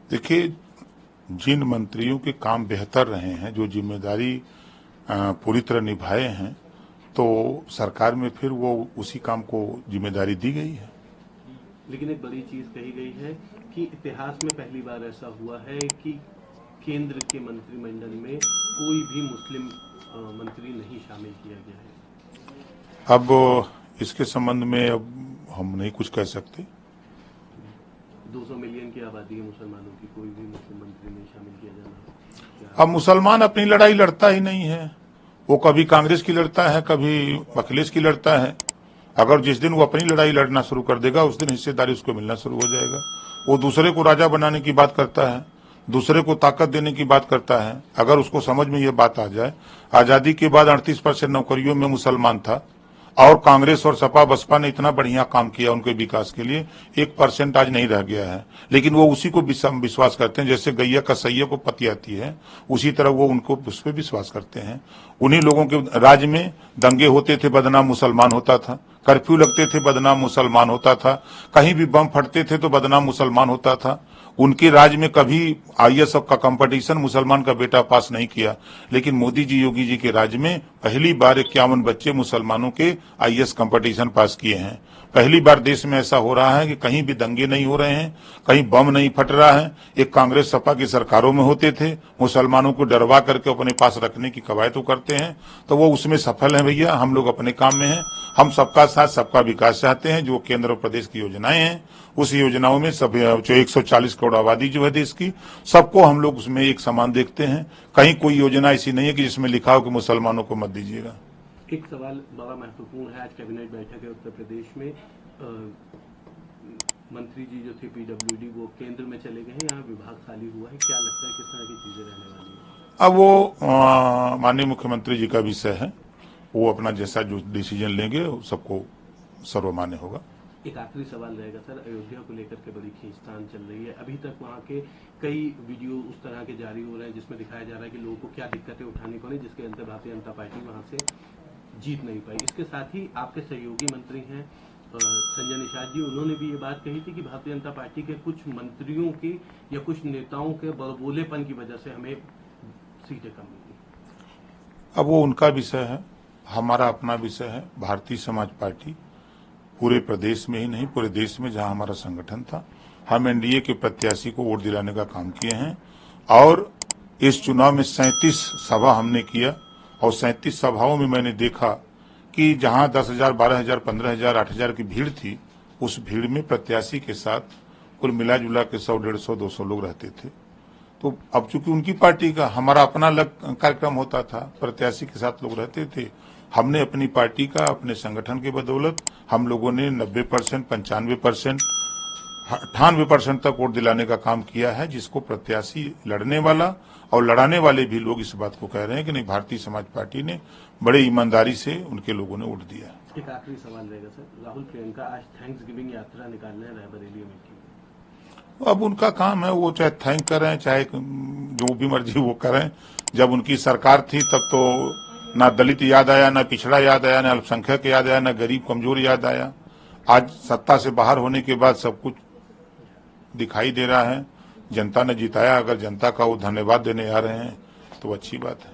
देखिए, जिन मंत्रियों के काम बेहतर रहे हैं, जो जिम्मेदारी पूरी तरह निभाए हैं, तो सरकार में फिर वो उसी काम को जिम्मेदारी दी गई है। लेकिन एक बड़ी चीज कही गई है कि इतिहास में पहली बार ऐसा हुआ है कि केंद्र के मंत्रिमंडल में कोई भी मुस्लिम मंत्री नहीं शामिल किया गया है। अब इसके संबंध में अब हम नहीं कुछ कह सकते। 200 मिलियन की आबादी है मुसलमानों की, कोई भी मुस्लिम मंत्री नहीं शामिल किया जाना। अब मुसलमान अपनी लड़ाई लड़ता ही नहीं है, वो कभी कांग्रेस की लड़ता है, कभी अखिलेश की लड़ता है। अगर जिस दिन वो अपनी लड़ाई लड़ना शुरू कर देगा, उस दिन हिस्सेदारी उसको मिलना शुरू हो जाएगा। वो दूसरे को राजा बनाने की बात करता है, दूसरे को ताकत देने की बात करता है। अगर उसको समझ में ये बात आ जाए, आजादी के बाद 38% नौकरियों में मुसलमान था और कांग्रेस और सपा बसपा ने इतना बढ़िया काम किया उनके विकास के लिए, 1% आज नहीं रह गया है। लेकिन वो उसी को विश्वास करते हैं, जैसे गैया कसैया को पति आती है, उसी तरह वो उनको उस पर विश्वास करते हैं। उन्हीं लोगों के राज्य में दंगे होते थे, बदनाम मुसलमान होता था। कर्फ्यू लगते थे, बदनाम मुसलमान होता था। कहीं भी बम फटते थे तो बदनाम मुसलमान होता था। उनके राज्य में कभी आईएएस का कंपटीशन मुसलमान का बेटा पास नहीं किया, लेकिन मोदी जी, योगी जी के राज्य में पहली बार 51 बच्चे मुसलमानों के आईएएस कंपटीशन पास किए हैं। पहली बार देश में ऐसा हो रहा है कि कहीं भी दंगे नहीं हो रहे हैं, कहीं बम नहीं फट रहा है। एक कांग्रेस सपा की सरकारों में होते थे, मुसलमानों को डरवा करके अपने पास रखने की कवायद करते हैं, तो वो उसमें सफल है भैया। हम लोग अपने काम में हैं, हम सबका साथ सबका विकास चाहते हैं। जो केंद्र और प्रदेश की योजनाएं हैं, उस योजनाओं में सब जो 140 करोड़ आबादी जो है देश की, सबको हम लोग उसमें एक समान देखते हैं। कहीं कोई योजना ऐसी नहीं है कि जिसमें लिखा हो कि मुसलमानों को मत दीजिएगा। एक सवाल बड़ा महत्वपूर्ण है, आज कैबिनेट बैठक है उत्तर प्रदेश में, मंत्री जी जो थे पीडब्ल्यूडी वो केंद्र में चले गए हैं, यहाँ विभाग खाली हुआ है। क्या लगता है किस तरह की चीजें रहने वाली है? अब वो माननीय मुख्यमंत्री जी का विषय है, वो अपना जैसा जो डिसीजन लेंगे सबको सर्वमान्य होगा। एक आखिरी सवाल रहेगा सर, अयोध्या को लेकर के बड़ी खींचतान चल रही है। अभी तक वहाँ के कई वीडियो उस तरह के जारी हो रहे हैं जिसमें दिखाया जा रहा है कि लोगों को क्या दिक्कतें उठानी पड़ी, जिसके अंदर भारतीय जनता पार्टी वहाँ से जीत नहीं पाई। इसके साथ ही आपके सहयोगी मंत्री हैं संजय निषाद जी, उन्होंने भी ये बात कही थी कि भारतीय जनता पार्टी के कुछ मंत्रियों की या कुछ नेताओं के बड़बोलेपन की वजह से हमें सीटें कम मिली। अब वो उनका विषय है, हमारा अपना विषय है। भारतीय समाज पार्टी पूरे प्रदेश में ही नहीं, पूरे देश में जहां हमारा संगठन था, हम एनडीए के प्रत्याशी को वोट दिलाने का काम किए हैं। और इस चुनाव में 37 सभा हमने किया, और 37 सभाओं में मैंने देखा कि जहां 10,000, 12,000, 15,000, 8,000 की भीड़ थी, उस भीड़ में प्रत्याशी के साथ कुल मिला जुला के 100, 150, 200 लोग रहते थे। तो अब चूंकि उनकी पार्टी का, हमारा अपना अलग कार्यक्रम होता था, प्रत्याशी के साथ लोग रहते थे। हमने अपनी पार्टी का, अपने संगठन की बदौलत हम लोगों ने 90%, 95%, 98% तक वोट दिलाने का काम किया है, जिसको प्रत्याशी लड़ने वाला और लड़ाने वाले भी लोग इस बात को कह रहे हैं कि नहीं, भारतीय समाज पार्टी ने बड़े ईमानदारी से उनके लोगों ने वोट दिया। एक आखिरी सवाल रहेगा सर, राहुल प्रियंका आज थैंक्सगिविंग यात्रा निकालने रायबरेली में की। अब उनका काम है, वो चाहे थैंक करें, चाहे जो भी मर्जी वो करें। जब उनकी सरकार थी तब तो ना दलित याद आया, ना पिछड़ा याद आया, ना अल्पसंख्यक याद आया, ना गरीब कमजोर याद आया। आज सत्ता से बाहर होने के बाद सब कुछ दिखाई दे रहा है। जनता ने जिताया, अगर जनता का वो धन्यवाद देने आ रहे हैं तो अच्छी बात है।